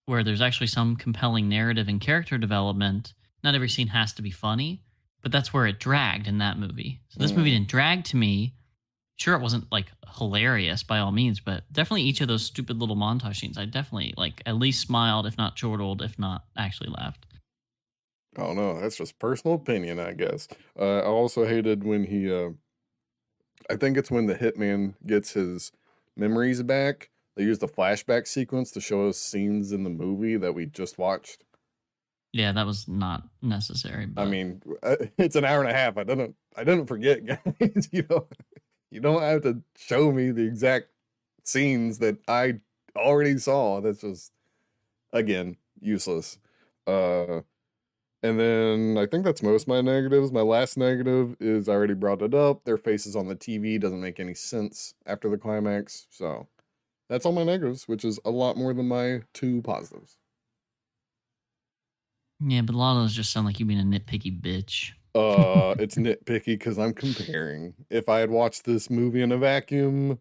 where there's actually some compelling narrative and character development, not every scene has to be funny, but that's where it dragged in that movie. So this movie Mm. didn't drag to me. Sure, it wasn't like hilarious by all means, but definitely each of those stupid little montage scenes, I definitely like at least smiled, if not chortled, if not actually laughed. Oh no, that's just personal opinion, I guess. I also hated when he I think it's when the hitman gets his memories back. They use the flashback sequence to show us scenes in the movie that we just watched. Yeah, that was not necessary, I but mean, it's an hour and a half. I didn't forget, guys. You don't have to show me the exact scenes that I already saw. That's just again useless. Uh, and then I think that's most of my negatives. My last negative is I already brought it up. Their faces on the TV doesn't make any sense after the climax. So That's all my negatives, which is a lot more than my 2 positives. Yeah, but a lot of those just sound like you being a nitpicky bitch. It's nitpicky because I'm comparing. If I had watched this movie in a vacuum,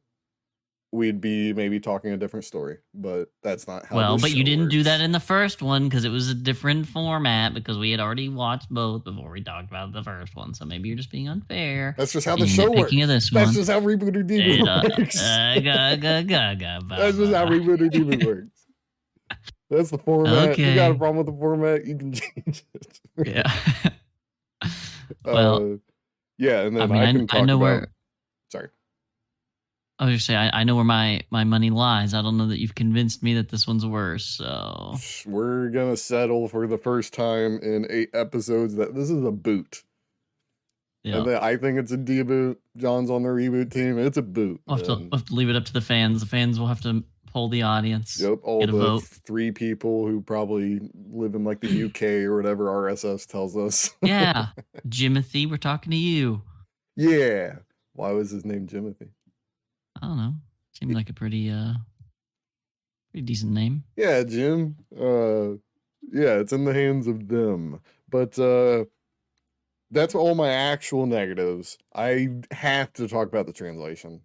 we'd be maybe talking a different story, but that's not how Well, this but show you didn't do that works. in the first one because it was a different format because we had already watched both before we talked about the first one. So maybe you're just being unfair That's just how the and you're show nitpicking of works. this That's one. just how Reboot or It, Deboot works. ga, ga, ga, ga, ba, That's just how ba. Reboot or Deboot works. That's the format. You got a Okay. problem with the format, you can change it. Yeah. Well, uh, yeah, and I then mean, I can I talk know about. where Sorry. I was just saying, I know where my money lies. I don't know that you've convinced me that this one's worse. So, We're gonna settle for the first time in 8 episodes that this is a boot. And yeah. then I think it's a deboot. John's on the reboot team. It's a boot. We'll And have to leave it up to the fans. The fans will have to poll the audience, yep, all get a the vote. 3 people who probably live in like the UK or whatever RSS tells us. Yeah. Jimothy, we're talking to you. Yeah. Why was his name Jimothy? I don't know. Seemed like a pretty decent name. Yeah, Jim. Yeah, it's in the hands of them. But that's all my actual negatives. I have to talk about the translation.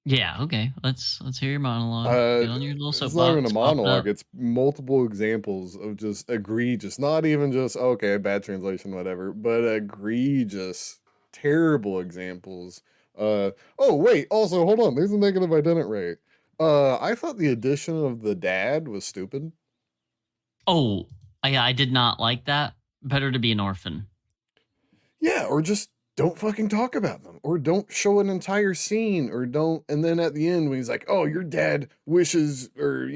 Yeah, okay. Let's hear your monologue. Uh, Get on your little it's not even a soapbox, pop it monologue. up. It's multiple examples of just egregious, not even just okay, bad translation, whatever, but egregious, terrible examples. Oh wait, also hold on. There's a negative I didn't rate. I thought the addition of the dad was stupid. Oh, yeah, I did not like that. Better to be an orphan. Yeah, or just don't fucking talk about them, or don't show an entire scene, or don't. And then at the end, when he's like, "Oh, your dad wishes, or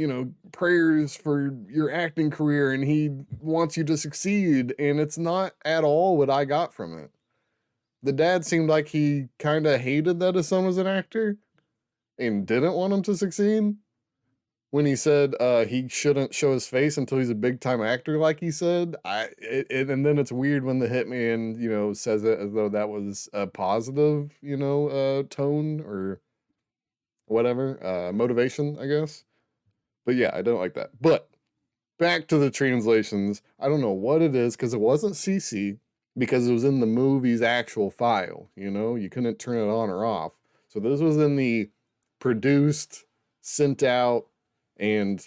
prayers for your acting career, and he wants you to succeed," and it's not at all what I got from it. The dad seemed like he kind of hated that his son was an actor and didn't want him to succeed when he said he shouldn't show his face until he's a big time actor, like he said. And then it's weird when the hitman says it as though that was a positive tone or whatever motivation, I guess. But yeah, I don't like that. But back to the translations. I don't know what it is because it wasn't CC because it was in the movie's actual file. You couldn't turn it on or off. So this was in the produced, sent out, and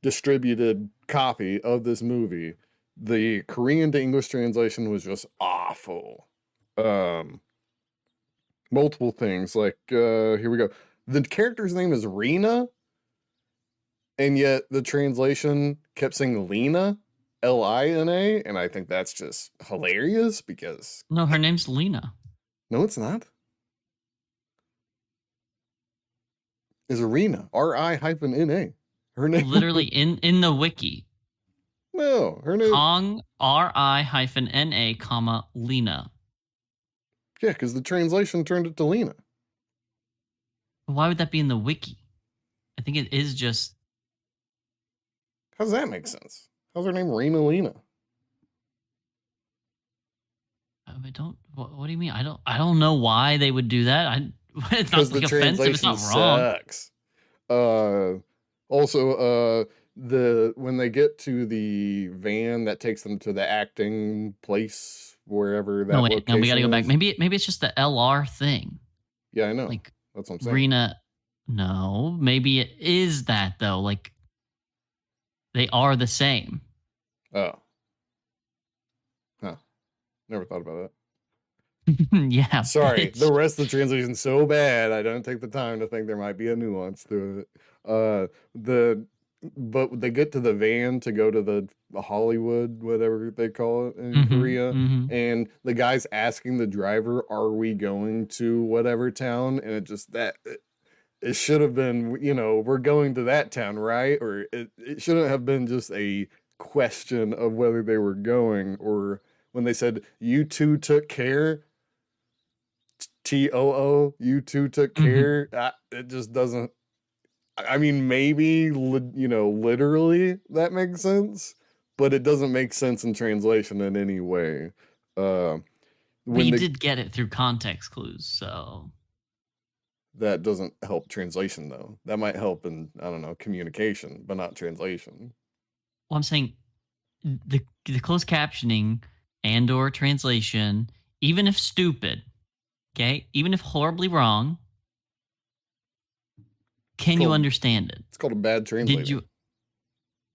distributed copy of this movie. The Korean to English translation was just awful. Um, Multiple things like here we go. The character's name is Rena, and yet the translation kept saying Lena, Lina, and I think that's just hilarious because No, her name's Lena. no, it's not. It's Rena, RI-NA. Her name. Literally in the wiki. No, her name. Kong RI-NA, comma Lena. Yeah, because the translation turned it to Lena. Why would that be in the wiki? I think it is just. How does that make sense? How's her name Rena Lena? I don't. What do you mean? I don't know why they would do that. It's Because not the like offensive. It's translation not wrong. sucks. Also, the when they get to the van that takes them to the acting place, wherever No, that wait. No, we got to location go back. is. Maybe it's just the LR thing. Yeah, I know. Like That's what I'm saying. Rena. No, maybe it is that though. Like they are the same. Oh, huh. Never thought about that. Yeah, Sorry, the bitch. rest of the translation's so bad. I don't take the time to think there might be a nuance to it. The but they get to the van to go to the Hollywood, whatever they call it in Mm-hmm. Korea, Mm-hmm. and the guy's asking the driver, "Are we going to whatever town?" And it should have been, we're going to that town, right? Or it shouldn't have been just a question of whether they were going, or when they said, "You two took care." TOO, you two took Mm-hmm. care. It just doesn't. I mean, maybe literally that makes sense, but it doesn't make sense in translation in any way. Uh, But when you the did get it through context clues, so That doesn't help translation though. That might help in, I don't know, communication, but not translation. Well, I'm saying the closed captioning and or translation, even if stupid, okay, even if horribly wrong, It's can you called understand it? it's called a bad Did translator. you?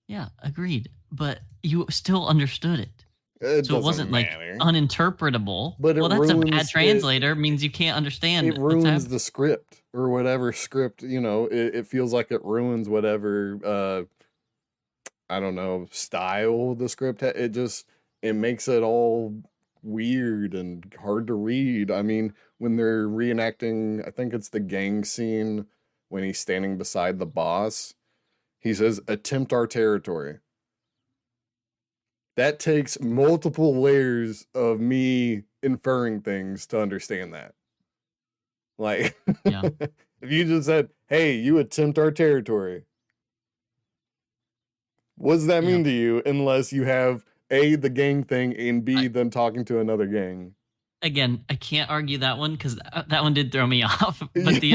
Yeah, agreed. But you still understood it. It So it doesn't wasn't like matter. uninterpretable. But Well, that's a bad translator, means you can't it understand what's ruins happening. the script or whatever script, it feels like it ruins whatever I don't know, style the script it just it makes it all weird and hard to read. I mean, when they're reenacting, I think it's the gang scene when he's standing beside the boss, he says, "Attempt our territory." That takes multiple layers of me inferring things to understand that. Like, Yeah. if you just said, "Hey, you attempt our territory," what does that Yeah. mean to you unless you have A, the gang thing, and I, B, them talking to another gang? again, I can't argue that one because that one did throw me off. But these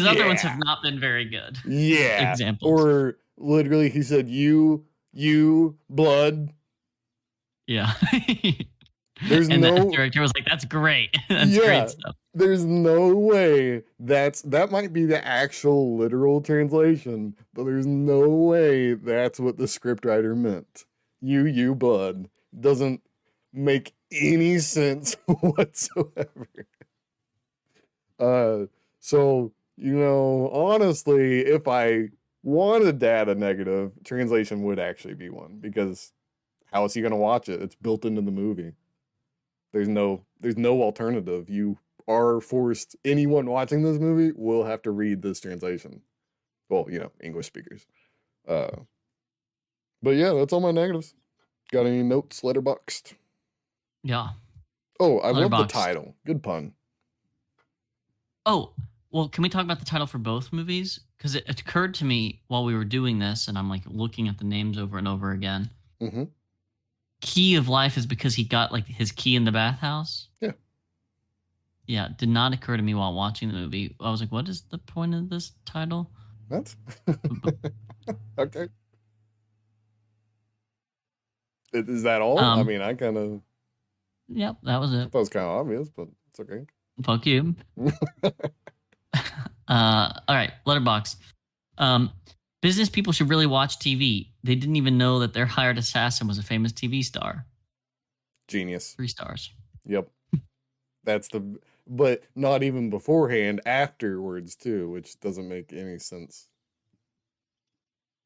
other ones have Yeah. not been very good Yeah. examples. Or literally, he said, you, blood. Yeah. There's And the no, director was like, "That's great. That's great yeah, stuff." there's no way that might be the actual literal translation, but there's no way that's what the scriptwriter meant. You, blood. Doesn't make any sense whatsoever. Uh, so, honestly, if I wanted to add a negative, translation would actually be one because how is he going to watch it? It's built into the movie. There's no alternative. You are forced, anyone watching this movie will have to read this translation. Well, English speakers. Uh, but yeah, that's all my negatives. Got any notes, letterboxed? Yeah. Oh, I love the Letterboxed. title. Good pun. Oh, well, can we talk about the title for both movies? Because it occurred to me while we were doing this, and I'm like looking at the names over and over again. Mm-hmm. Key of Life is because he got like his key in the bathhouse. Yeah. Yeah, it did not occur to me while watching the movie. I was like, what is the point of this title? That's okay. Is that all? I Um, mean, I kind of yep, that was I it. thought it was kind of obvious, but it's okay. Fuck you. All right, Letterbox. Um, business people should really watch TV. They didn't even know that their hired assassin was a famous TV star. Genius. 3 stars. Yep. But not even beforehand, afterwards too, which doesn't make any sense.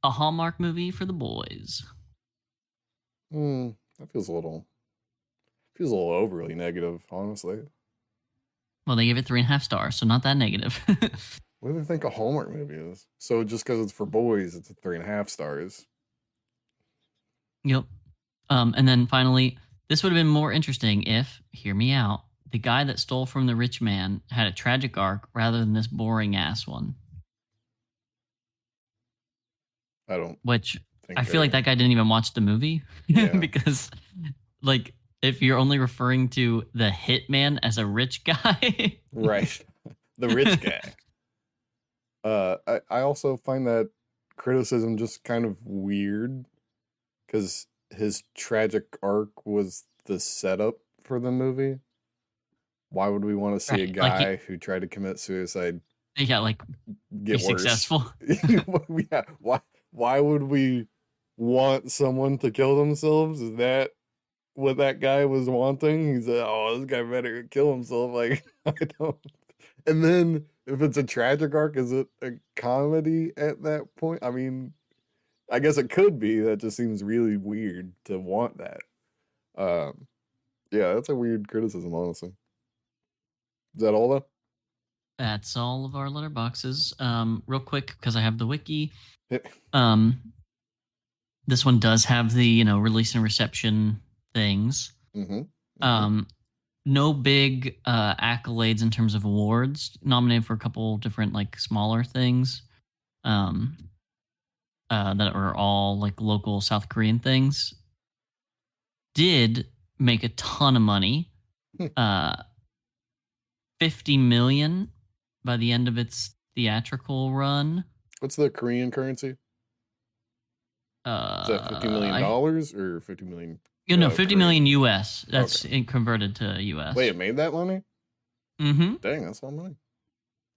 A Hallmark movie for the boys. That feels a little overly negative, honestly. Well, they gave it 3.5 stars, so not that negative. What do they think a Hallmark movie is? So just because it's for boys, it's a 3.5 stars. Yep. And then finally, this would have been more interesting if, hear me out, the guy that stole from the rich man had a tragic arc rather than this boring ass one. I don't Which think I feel like they're that guy didn't even watch the movie Yeah. because, like, if you're only referring to the hitman as a rich guy, right. The rich guy. I also find that criticism just kind of weird because his tragic arc was the setup for the movie. Why would we want to see a right? Like, guy who tried to commit suicide yeah, like be get worse? successful. Yeah, why would we want someone to kill themselves? Is that what that guy was wanting? He said, "Oh, this guy better kill himself." Like, I don't. And then if it's a tragic arc, is it a comedy at that point? I mean, I guess it could be. That just seems really weird to want that. Um, yeah, that's a weird criticism, honestly. Is that all though? That's all of our letterboxes. Real quick, because I have the wiki. Yeah. Um, this one does have the release and reception things. Mm-hmm. Um, no big accolades in terms of awards. Nominated for a couple different like smaller things. That are all like local South Korean things. Did make a ton of money. Hmm. 50 million by the end of its theatrical run. What's the Korean currency? Is that $50 million I or 50 million? 50 Korean? million US. That's Okay. converted to US. Wait, it made that money? Mm-hmm. Dang, that's a lot of money.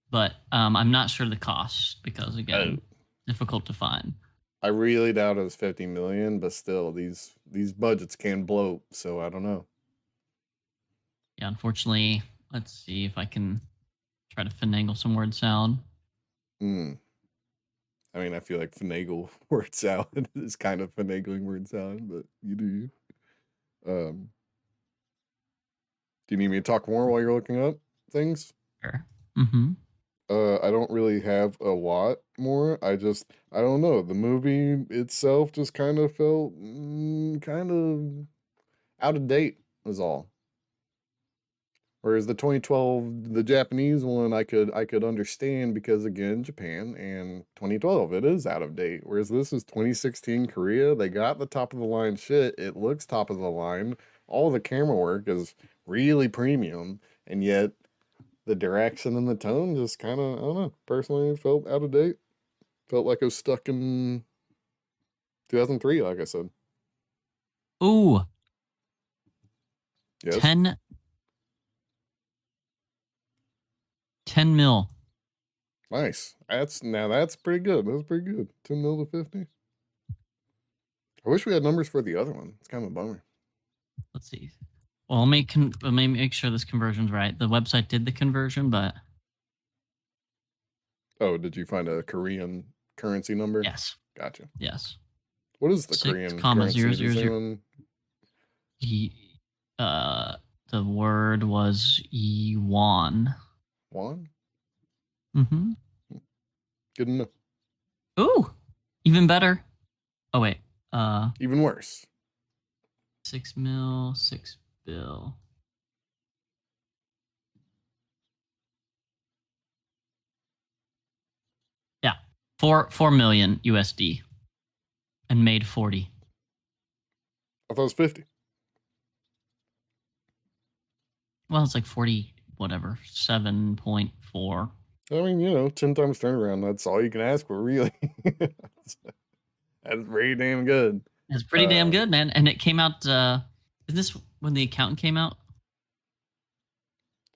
But I'm not sure the cost because again, Oh. difficult to find. I really doubt it was 50 million, but still, these budgets can bloat, so I don't know. Yeah, unfortunately, let's see if I can try to finagle some word salad. Hmm. I mean, I feel like finagle word salad is kind of finagling word salad, but you do you. Do you need me to talk more while you're looking up things? Sure. Mm-hmm. I don't really have a lot more. I don't know. The movie itself just kind of felt kind of out of date, is all. Whereas the 2012, the Japanese one, I could understand because again, Japan and 2012, it is out of date. Whereas this is 2016 Korea. They got the top of the line shit. It looks top of the line. All the camera work is really premium, and yet the direction and the tone just kind of, I don't know. Personally, it felt out of date. Felt like I was stuck in 2003, like I said. Ooh, Yes. 10 mil. Nice. That's pretty good. That's pretty good. 10 mil to 50. I wish we had numbers for the other one. It's kind of a bummer. Let's see. Well, let me make sure this conversion's right. The website did the conversion, but Oh, did you find a Korean currency number? yes, Gotcha. yes. What is the 6, Korean comma, currency? 0, Does 0, 0. anyone... The word was yuan. Won? Mm-hmm. Good enough. Ooh, even better. Oh wait. Even worse. 6 mil, 6 bill. Yeah, 4 million USD, and made 40. I thought it was 50. Well, it's like 40, whatever, 7.4. I mean, 10 times turnaround. That's all you can ask for, really. That's pretty damn good. It's pretty damn good, man. And it came out. Is this when The Accountant came out?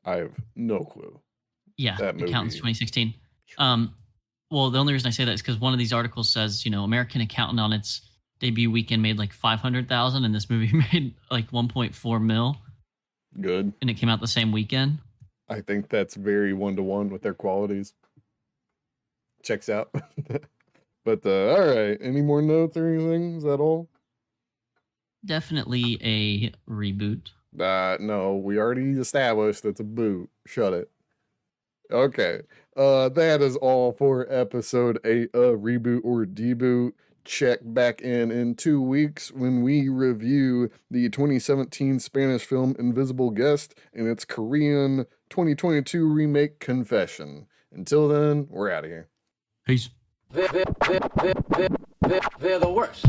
I have no clue. Yeah, That movie. Accountant's 2016. Well, the only reason I say that is because one of these articles says, American Accountant on its debut weekend made like 500,000, and this movie made like 1.4 mil. Good. And it came out the same weekend. I think that's very one-to-one with their qualities. Checks out. But all right. Any more notes or anything? Is that all? Definitely a reboot. No, we already established it's a boot. Shut it. Okay. That is all for episode 8 of Reboot or Deboot. Check back in 2 weeks when we review the 2017 Spanish film Invisible Guest and its Korean 2022 remake Confession. Until then, we're out of here. Peace. They're the worst.